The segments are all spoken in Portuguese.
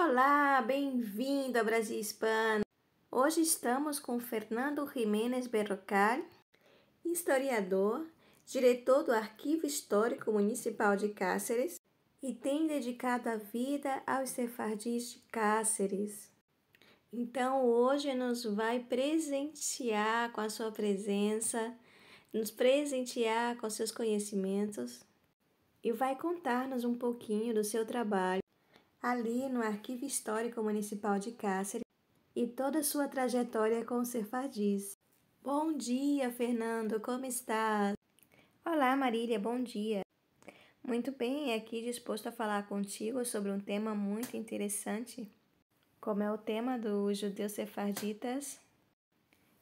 Olá, bem-vindo ao Brasil Hispano. Hoje estamos com Fernando Jiménez Berrocal, historiador, diretor do Arquivo Histórico Municipal de Cáceres e tem dedicado a vida aos sefardis de Cáceres. Então, hoje nos vai presentear com a sua presença, nos presentear com seus conhecimentos e vai contar-nos um pouquinho do seu trabalho ali no Arquivo Histórico Municipal de Cáceres e toda a sua trajetória com os sefardis. Bom dia, Fernando, como estás? Olá, Marília, bom dia. Muito bem, aqui disposto a falar contigo sobre um tema muito interessante, como é o tema dos judeus sefarditas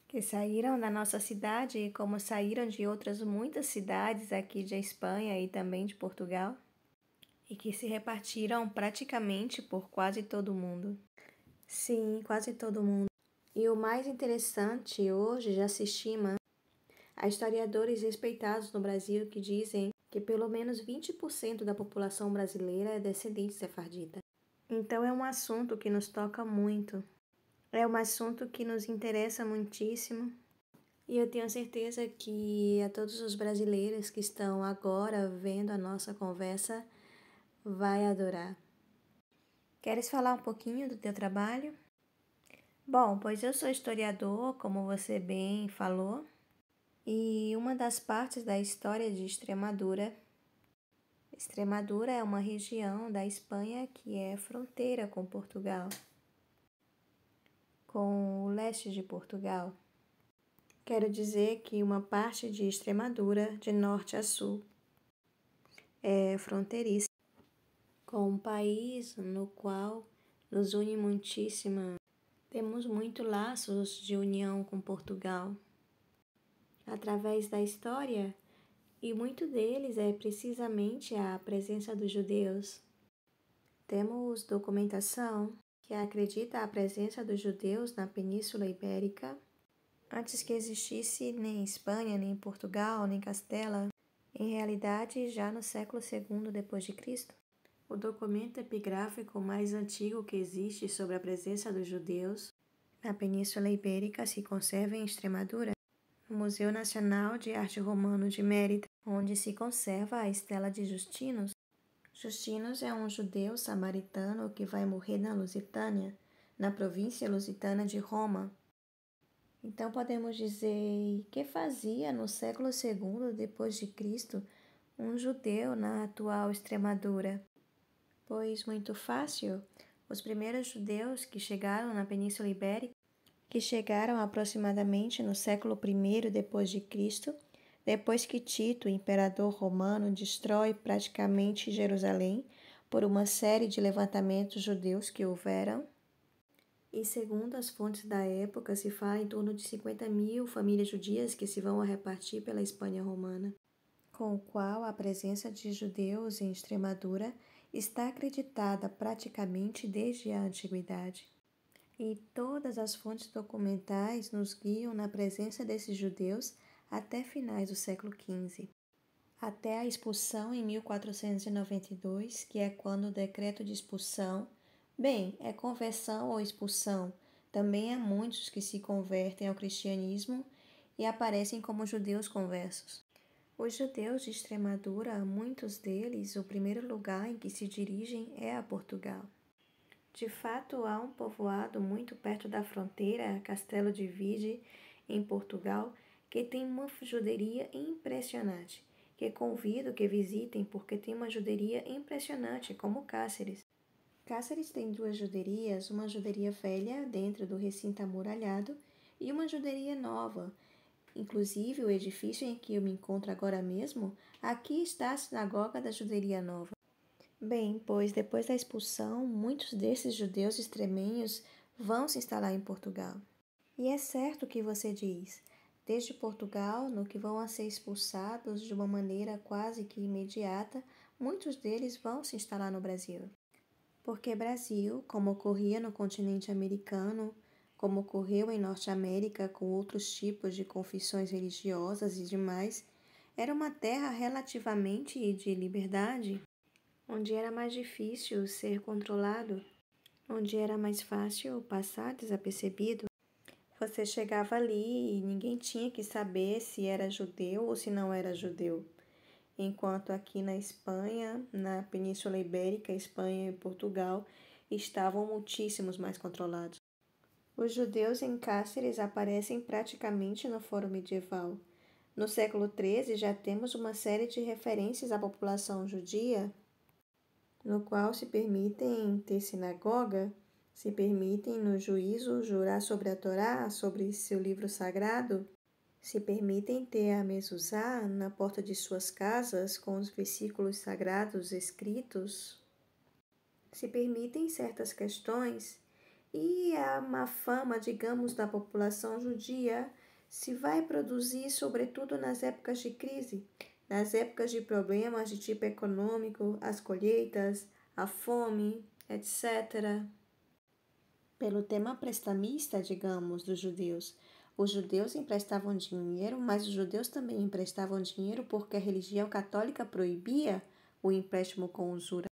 que saíram da nossa cidade, como saíram de outras muitas cidades aqui de Espanha e também de Portugal, e que se repartiram praticamente por quase todo mundo. Sim, quase todo mundo. E o mais interessante, hoje já se estima, há historiadores respeitados no Brasil que dizem que pelo menos 20% da população brasileira é descendente sefardita. Então é um assunto que nos toca muito, é um assunto que nos interessa muitíssimo. E eu tenho certeza que a todos os brasileiros que estão agora vendo a nossa conversa vai adorar. Queres falar um pouquinho do teu trabalho? Bom, pois eu sou historiador, como você bem falou, e uma das partes da história de Extremadura é uma região da Espanha que é fronteira com Portugal, com o leste de Portugal. Quero dizer que uma parte de Extremadura, de norte a sul, é fronteiriça com um país no qual nos une muitíssimo. Temos muitos laços de união com Portugal através da história, e muito deles é precisamente a presença dos judeus. Temos documentação que acredita a presença dos judeus na Península Ibérica Antes que existisse nem Espanha, nem Portugal, nem Castela, em realidade já no século II depois de Cristo. O documento epigráfico mais antigo que existe sobre a presença dos judeus na Península Ibérica se conserva em Extremadura, no Museu Nacional de Arte Romano de Mérida, onde se conserva a estela de Justinus. Justinus é um judeu samaritano que vai morrer na Lusitânia, na província lusitana de Roma. Então podemos dizer que fazia no século II depois de Cristo um judeu na atual Extremadura? Pois muito fácil, os primeiros judeus que chegaram na Península Ibérica, que chegaram aproximadamente no século I depois de Cristo, depois que Tito, imperador romano, destrói praticamente Jerusalém por uma série de levantamentos judeus que houveram. E segundo as fontes da época, se fala em torno de 50.000 famílias judias que se vão a repartir pela Espanha romana, com o qual a presença de judeus em Extremadura está acreditada praticamente desde a antiguidade. E todas as fontes documentais nos guiam na presença desses judeus até finais do século XV. Até a expulsão em 1492, que é quando o decreto de expulsão, é conversão ou expulsão, também há muitos que se convertem ao cristianismo e aparecem como judeus conversos. Os judeus de Extremadura, muitos deles, o primeiro lugar em que se dirigem é a Portugal. De fato, há um povoado muito perto da fronteira, Castelo de Vide, em Portugal, que tem uma juderia impressionante, que convido que visitem porque tem uma juderia impressionante, como Cáceres. Cáceres tem duas juderias, uma juderia velha dentro do recinto amuralhado e uma juderia nova. Inclusive, o edifício em que eu me encontro agora mesmo, aqui está a sinagoga da juderia nova. Pois depois da expulsão, muitos desses judeus extremenhos vão se instalar em Portugal. E é certo o que você diz. Desde Portugal, no que vão a ser expulsados de uma maneira quase que imediata, muitos deles vão se instalar no Brasil. Porque Brasil, como ocorria no continente americano, como ocorreu em Norte América com outros tipos de confissões religiosas e demais, era uma terra relativamente de liberdade, onde era mais difícil ser controlado, onde era mais fácil passar desapercebido. Você chegava ali e ninguém tinha que saber se era judeu ou se não era judeu. Enquanto aqui na Espanha, na Península Ibérica, Espanha e Portugal, estavam muitíssimos mais controlados. Os judeus em Cáceres aparecem praticamente no Fórum Medieval. No século XIII já temos uma série de referências à população judia, no qual se permitem ter sinagoga, se permitem no juízo jurar sobre a Torá, sobre seu livro sagrado, se permitem ter a mezuzá na porta de suas casas com os versículos sagrados escritos, se permitem certas questões e a má fama, digamos, da população judia se vai produzir sobretudo nas épocas de crise, nas épocas de problemas de tipo econômico, as colheitas, a fome, etc. Pelo tema prestamista, digamos, dos judeus. Os judeus emprestavam dinheiro, mas os judeus também emprestavam dinheiro porque a religião católica proibia o empréstimo com usura.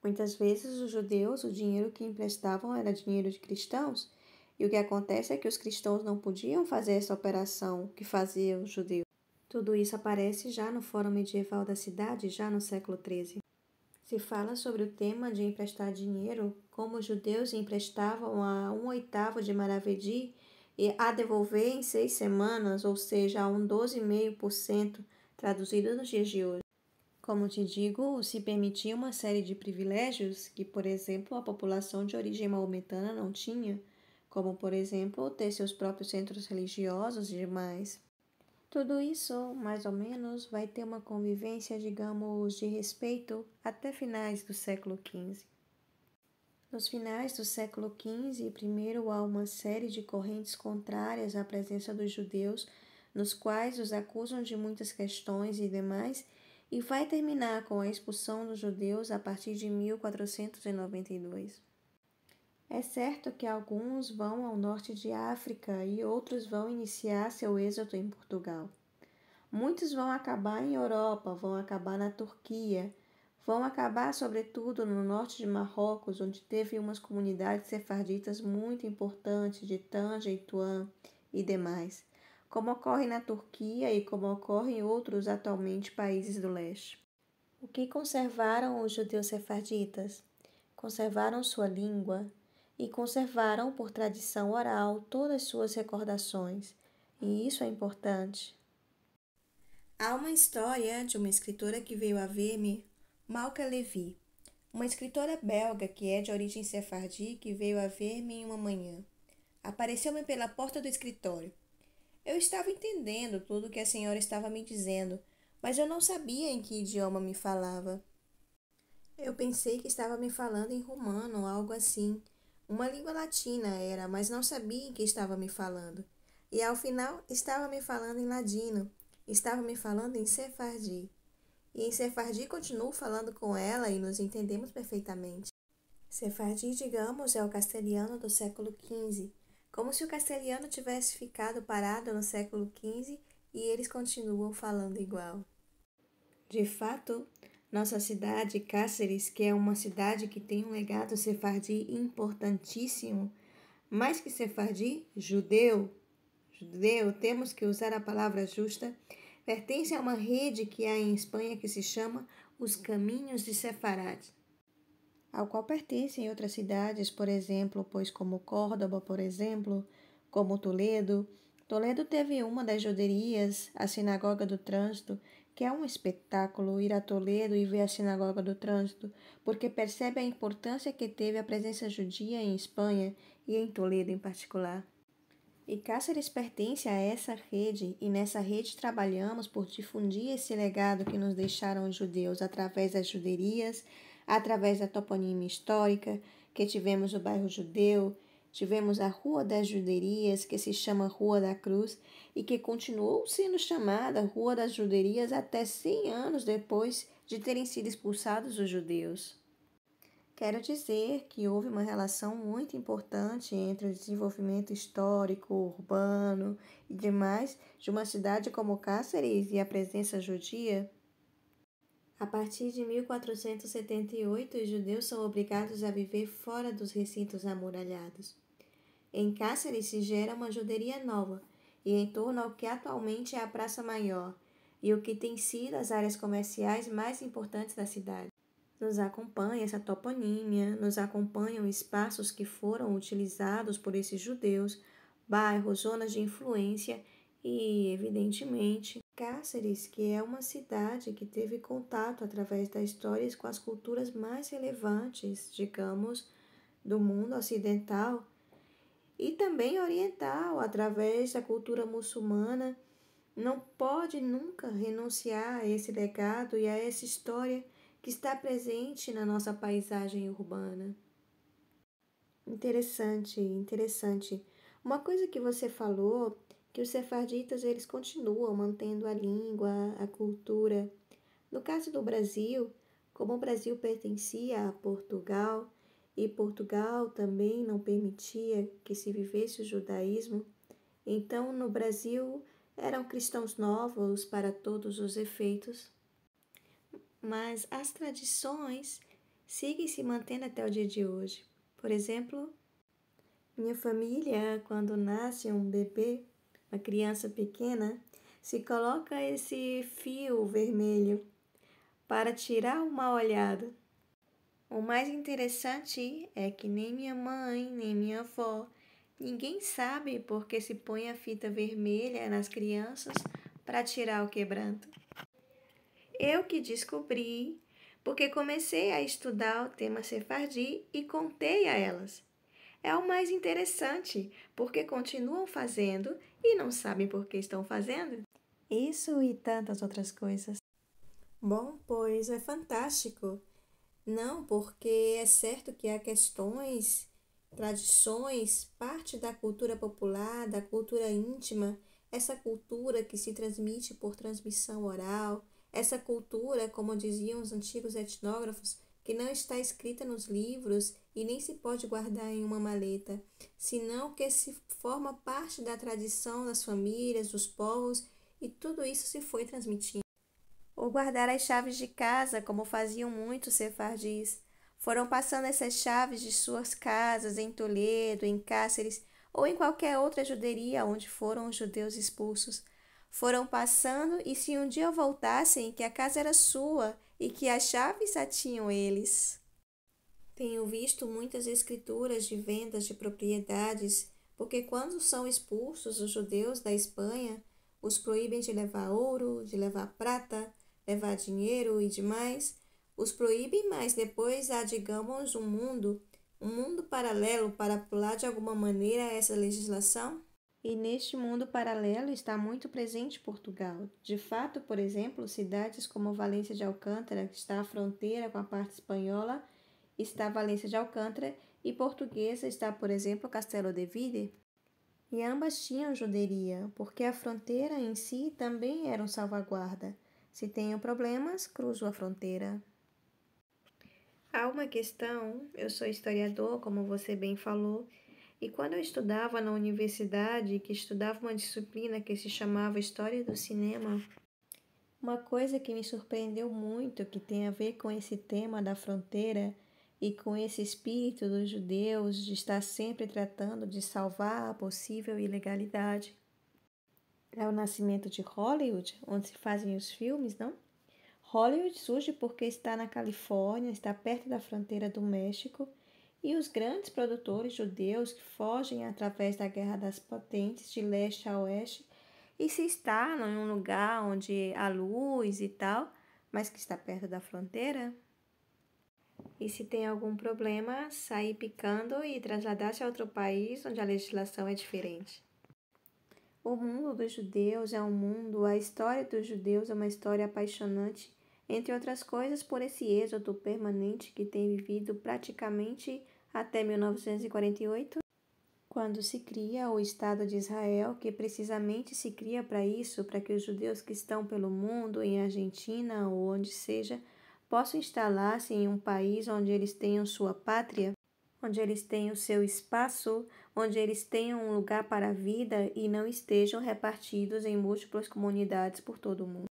Muitas vezes os judeus, o dinheiro que emprestavam era dinheiro de cristãos, e o que acontece é que os cristãos não podiam fazer essa operação que faziam os judeus. Tudo isso aparece já no Fórum Medieval da cidade, já no século XIII. Se fala sobre o tema de emprestar dinheiro, como os judeus emprestavam a 1/8 de Maravedi e a devolver em 6 semanas, ou seja, a 12,5%, traduzido nos dias de hoje. Como te digo, se permitia uma série de privilégios que, por exemplo, a população de origem maometana não tinha, como, por exemplo, ter seus próprios centros religiosos e demais. Tudo isso, mais ou menos, vai ter uma convivência, digamos, de respeito até finais do século XV. Nos finais do século XV, primeiro há uma série de correntes contrárias à presença dos judeus, nos quais os acusam de muitas questões e demais, e vai terminar com a expulsão dos judeus a partir de 1492. É certo que alguns vão ao norte de África e outros vão iniciar seu êxodo em Portugal. Muitos vão acabar em Europa, vão acabar na Turquia, vão acabar sobretudo no norte de Marrocos, onde teve umas comunidades sefarditas muito importantes de Tanja e Tuam e demais, como ocorre na Turquia e como ocorre em outros atualmente países do leste. O que conservaram os judeus sefarditas? Conservaram sua língua e conservaram por tradição oral todas suas recordações, e isso é importante. Há uma história de uma escritora que veio a ver-me, Malka Levy, uma escritora belga que é de origem sefardi que veio a ver-me em uma manhã. Apareceu-me pela porta do escritório. Eu estava entendendo tudo o que a senhora estava me dizendo, mas eu não sabia em que idioma me falava. Eu pensei que estava me falando em romano, algo assim. Uma língua latina era, mas não sabia em que estava me falando. E ao final estava me falando em ladino, estava me falando em sefardi. E em sefardi continuo falando com ela e nos entendemos perfeitamente. Sefardi, digamos, é o castelhano do século XV, como se o castelhano tivesse ficado parado no século XV e eles continuam falando igual. De fato, nossa cidade, Cáceres, que é uma cidade que tem um legado sefardi importantíssimo, mais que sefardi, judeu, temos que usar a palavra justa, pertence a uma rede que há em Espanha que se chama os Caminhos de Sefarad, ao qual pertencem outras cidades, por exemplo, pois como Córdoba, por exemplo, como Toledo. Toledo teve uma das juderias, a Sinagoga do Trânsito, que é um espetáculo ir a Toledo e ver a Sinagoga do Trânsito, porque percebe a importância que teve a presença judia em Espanha e em Toledo em particular. E Cáceres pertence a essa rede, e nessa rede trabalhamos por difundir esse legado que nos deixaram os judeus através das juderias, através da toponímia histórica, que tivemos o bairro judeu, tivemos a Rua das Juderias, que se chama Rua da Cruz, e que continuou sendo chamada Rua das Juderias até 100 anos depois de terem sido expulsados os judeus. Quero dizer que houve uma relação muito importante entre o desenvolvimento histórico, urbano e demais de uma cidade como Cáceres e a presença judia. A partir de 1478, os judeus são obrigados a viver fora dos recintos amuralhados. Em Cáceres se gera uma juderia nova, e em torno ao que atualmente é a Praça Maior, e o que tem sido as áreas comerciais mais importantes da cidade. Nos acompanha essa toponímia, nos acompanham espaços que foram utilizados por esses judeus, bairros, zonas de influência e, evidentemente, Cáceres, que é uma cidade que teve contato através da história com as culturas mais relevantes, digamos, do mundo ocidental e também oriental, através da cultura muçulmana, não pode nunca renunciar a esse legado e a essa história que está presente na nossa paisagem urbana. Interessante. Uma coisa que você falou, que os sefarditas eles continuam mantendo a língua, a cultura. No caso do Brasil, como o Brasil pertencia a Portugal, e Portugal também não permitia que se vivesse o judaísmo, então no Brasil eram cristãos novos para todos os efeitos. Mas as tradições seguem se mantendo até o dia de hoje. Por exemplo, minha família, quando nasce um bebê, uma criança pequena, se coloca esse fio vermelho para tirar uma olhada. O mais interessante é que nem minha mãe, nem minha avó, ninguém sabe por que se põe a fita vermelha nas crianças para tirar o quebranto. Eu que descobri, porque comecei a estudar o tema sefardi e contei a elas. É o mais interessante, porque continuam fazendo e não sabem por que estão fazendo. Isso e tantas outras coisas. Bom, pois é fantástico. Não, porque é certo que há questões, tradições, parte da cultura popular, da cultura íntima, essa cultura que se transmite por transmissão oral, essa cultura, como diziam os antigos etnógrafos, que não está escrita nos livros e nem se pode guardar em uma maleta, senão que se forma parte da tradição das famílias, dos povos, e tudo isso se foi transmitindo. Ou guardar as chaves de casa, como faziam muitos sefardis. Foram passando essas chaves de suas casas em Toledo, em Cáceres ou em qualquer outra juderia onde foram os judeus expulsos. Foram passando e se um dia voltassem, que a casa era sua e que as chaves a tinham eles. Tenho visto muitas escrituras de vendas de propriedades, porque quando são expulsos os judeus da Espanha, os proíbem de levar ouro, de levar prata, levar dinheiro e demais, os proíbem, mas depois há, digamos, um mundo paralelo para pular de alguma maneira essa legislação. E neste mundo paralelo está muito presente Portugal. De fato, por exemplo, cidades como Valência de Alcântara, que está à fronteira com a parte espanhola, está Valência de Alcântara, e portuguesa está, por exemplo, Castelo de Vide. E ambas tinham juderia, porque a fronteira em si também era um salvaguarda. Se tenho problemas, cruzo a fronteira. Há uma questão, eu sou historiador, como você bem falou, e quando eu estudava na universidade, que estudava uma disciplina que se chamava História do Cinema, uma coisa que me surpreendeu muito, que tem a ver com esse tema da fronteira e com esse espírito dos judeus de estar sempre tratando de salvar a possível ilegalidade, é o nascimento de Hollywood, onde se fazem os filmes, não? Hollywood surge porque está na Califórnia, está perto da fronteira do México, e os grandes produtores judeus que fogem através da Guerra das Potentes de leste a oeste e se instalam em um lugar onde há luz e tal, mas que está perto da fronteira. E se tem algum problema, sair picando e trasladar-se a outro país onde a legislação é diferente. O mundo dos judeus é um mundo, a história dos judeus é uma história apaixonante, entre outras coisas por esse êxodo permanente que tem vivido praticamente até 1948, quando se cria o Estado de Israel, que precisamente se cria para isso, para que os judeus que estão pelo mundo, em Argentina ou onde seja, possam instalar-se em um país onde eles tenham sua pátria, onde eles tenham seu espaço, onde eles tenham um lugar para a vida e não estejam repartidos em múltiplas comunidades por todo o mundo.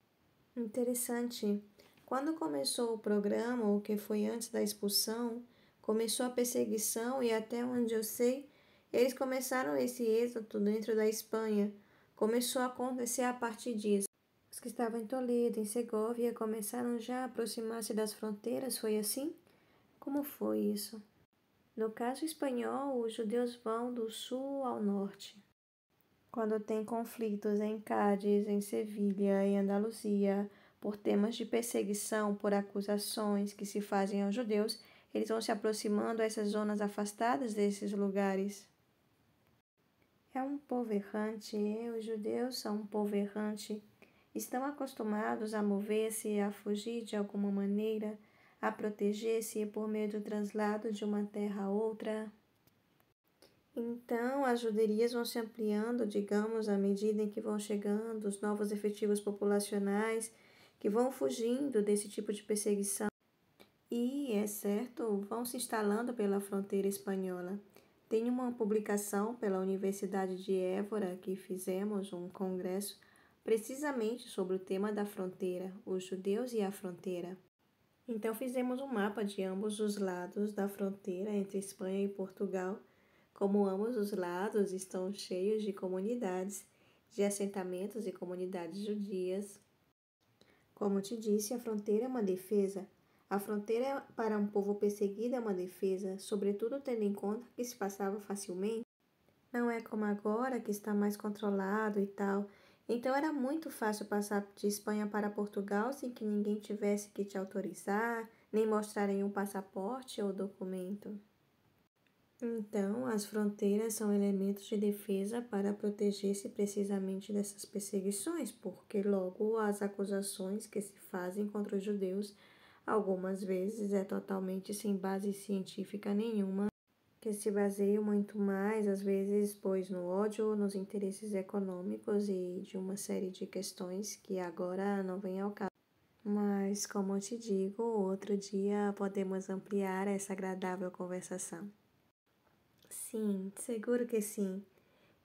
Interessante. Quando começou o programa, o que foi antes da expulsão, começou a perseguição e até onde eu sei, eles começaram esse êxodo dentro da Espanha. Começou a acontecer a partir disso. Os que estavam em Toledo, em Segóvia, começaram já a aproximar-se das fronteiras, foi assim? Como foi isso? No caso espanhol, os judeus vão do sul ao norte. Quando tem conflitos em Cádiz, em Sevilha, em Andaluzia, por temas de perseguição, por acusações que se fazem aos judeus, eles vão se aproximando a essas zonas afastadas desses lugares. É um povo errante, os judeus são um povo errante. Estão acostumados a mover-se, a fugir de alguma maneira, a proteger-se por meio do translado de uma terra a outra. Então, as juderias vão se ampliando, digamos, à medida em que vão chegando os novos efetivos populacionais que vão fugindo desse tipo de perseguição e, é certo, vão se instalando pela fronteira espanhola. Tem uma publicação pela Universidade de Évora que fizemos um congresso precisamente sobre o tema da fronteira, os judeus e a fronteira. Então, fizemos um mapa de ambos os lados da fronteira entre Espanha e Portugal. Como ambos os lados estão cheios de comunidades, de assentamentos e comunidades judias. Como te disse, a fronteira é uma defesa. A fronteira para um povo perseguido é uma defesa, sobretudo tendo em conta que se passava facilmente. Não é como agora, que está mais controlado e tal. Então era muito fácil passar de Espanha para Portugal sem que ninguém tivesse que te autorizar, nem mostrar nenhum passaporte ou documento. Então, as fronteiras são elementos de defesa para proteger-se precisamente dessas perseguições, porque logo as acusações que se fazem contra os judeus, algumas vezes é totalmente sem base científica nenhuma, que se baseiam muito mais, às vezes, pois no ódio, nos interesses econômicos e de uma série de questões que agora não vem ao caso. Mas, como eu te digo, outro dia podemos ampliar essa agradável conversação. Sim, seguro que sim.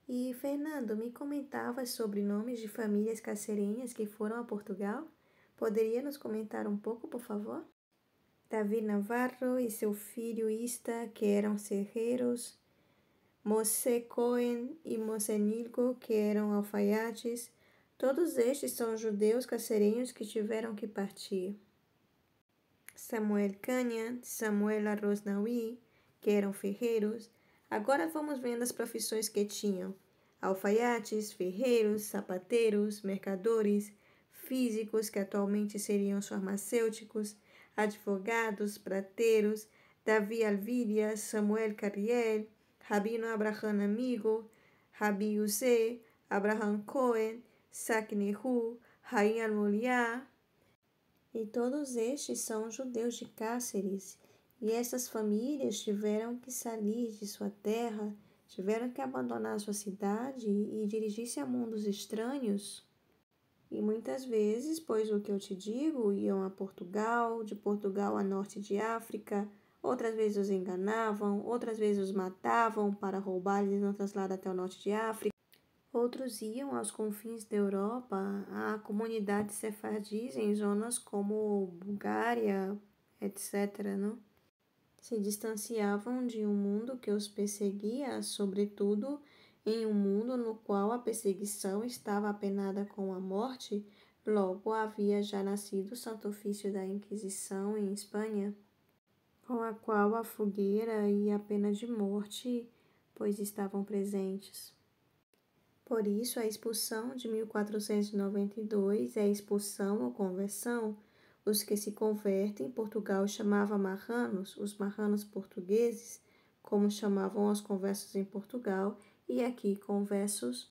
E, Fernando, me comentava sobre nomes de famílias carcerenhas que foram a Portugal? Poderia nos comentar um pouco, por favor? Davi Navarro e seu filho Ista, que eram serreiros, Mosé Cohen e Mosé Nilgo, que eram alfaiates, todos estes são judeus carcerenhos que tiveram que partir. Samuel Canha, Samuel Arrosnaui, que eram ferreiros. Agora vamos vendo as profissões que tinham: alfaiates, ferreiros, sapateiros, mercadores, físicos, que atualmente seriam os farmacêuticos, advogados, prateiros, Davi Alvíria, Samuel Carriel, Rabino Abraham Amigo, Rabi Yusé, Abraham Cohen, Sac Nehu, Raim Almoliá. E todos estes são judeus de Cáceres, e essas famílias tiveram que sair de sua terra, tiveram que abandonar sua cidade e dirigir-se a mundos estranhos. E muitas vezes, pois o que eu te digo, iam a Portugal, de Portugal a norte de África, outras vezes os enganavam, outras vezes os matavam para roubar-lhes no traslado até o norte de África. Outros iam aos confins da Europa, a comunidades sefardis em zonas como Bulgária, etc., não? Se distanciavam de um mundo que os perseguia, sobretudo em um mundo no qual a perseguição estava apenada com a morte. Logo havia já nascido o Santo Ofício da Inquisição em Espanha, com a qual a fogueira e a pena de morte, pois estavam presentes. Por isso, a expulsão de 1492 é expulsão ou conversão. Os que se convertem, Portugal chamava marranos, os marranos portugueses, como chamavam os conversos em Portugal, e aqui conversos.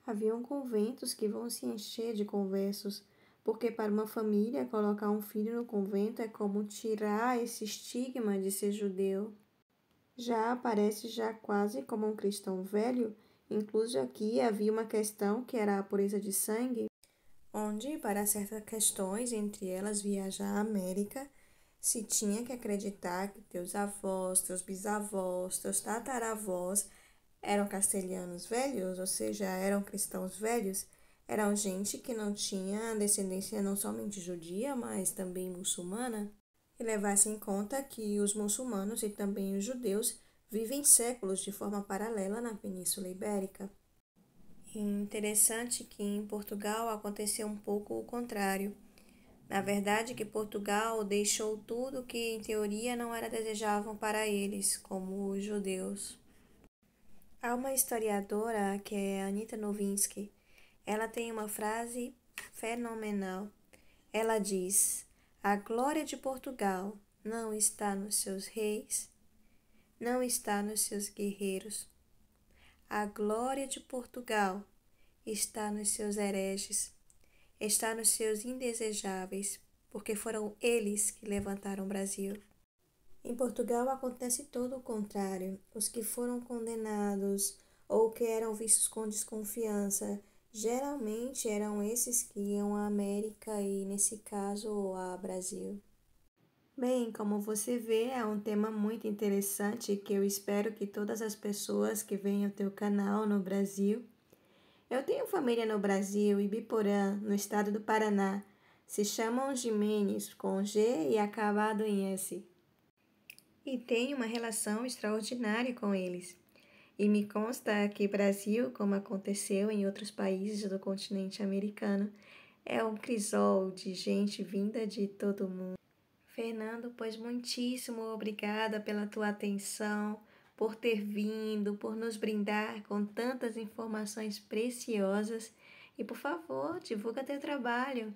Haviam conventos que vão se encher de conversos, porque para uma família colocar um filho no convento é como tirar esse estigma de ser judeu. Já aparece já quase como um cristão velho. Incluso aqui havia uma questão que era a pureza de sangue, onde, para certas questões, entre elas viajar à América, se tinha que acreditar que teus avós, teus bisavós, teus tataravós eram castelhanos velhos, ou seja, eram cristãos velhos. Eram gente que não tinha descendência não somente judia, mas também muçulmana. E levasse em conta que os muçulmanos e também os judeus vivem séculos de forma paralela na Península Ibérica. E interessante que em Portugal aconteceu um pouco o contrário. Na verdade, que Portugal deixou tudo que em teoria não era desejável para eles, como os judeus. Há uma historiadora que é Anita Novinsky. Ela tem uma frase fenomenal. Ela diz: a glória de Portugal não está nos seus reis, não está nos seus guerreiros. A glória de Portugal está nos seus hereges, está nos seus indesejáveis, porque foram eles que levantaram o Brasil. Em Portugal acontece todo o contrário. Os que foram condenados ou que eram vistos com desconfiança, geralmente eram esses que iam à América e, nesse caso, ao Brasil. Bem, como você vê, é um tema muito interessante que eu espero que todas as pessoas que veem o teu canal no Brasil. Eu tenho família no Brasil, Ibiporã, no estado do Paraná. Se chamam Jimenez, com G e acabado em S. E tenho uma relação extraordinária com eles. E me consta que Brasil, como aconteceu em outros países do continente americano, é um crisol de gente vinda de todo mundo. Fernando, pois muitíssimo obrigada pela tua atenção, por ter vindo, por nos brindar com tantas informações preciosas e, por favor, divulga teu trabalho.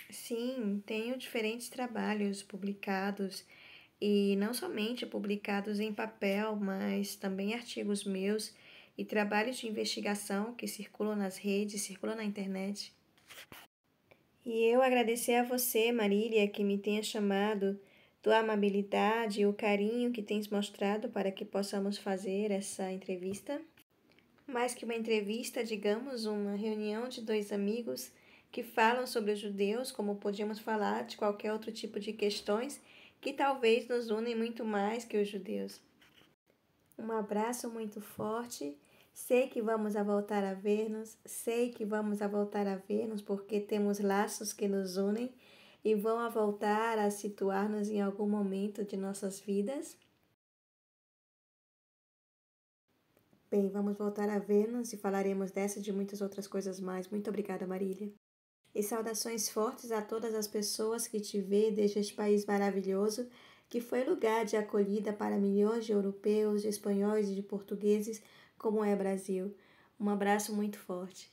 Sim, tenho diferentes trabalhos publicados e não somente publicados em papel, mas também artigos meus e trabalhos de investigação que circulam nas redes, circulam na internet. E eu agradecer a você, Marília, que me tenha chamado, tua amabilidade e o carinho que tens mostrado para que possamos fazer essa entrevista. Mais que uma entrevista, digamos, uma reunião de dois amigos que falam sobre os judeus, como podíamos falar de qualquer outro tipo de questões que talvez nos unem muito mais que os judeus. Um abraço muito forte. Sei que vamos a voltar a ver-nos, sei que vamos a voltar a ver-nos porque temos laços que nos unem e vão a voltar a situar-nos em algum momento de nossas vidas. Bem, vamos voltar a ver-nos e falaremos dessa e de muitas outras coisas mais. Muito obrigada, Marília. E saudações fortes a todas as pessoas que te vê desde este país maravilhoso, que foi lugar de acolhida para milhões de europeus, de espanhóis e de portugueses, como é Brasil. Um abraço muito forte.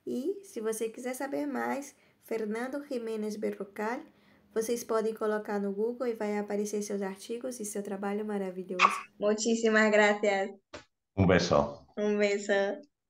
E, se você quiser saber mais, Fernando Jiménez Berrocal, vocês podem colocar no Google e vai aparecer seus artigos e seu trabalho maravilhoso. Muchísimas gracias. Un beso. Un beso.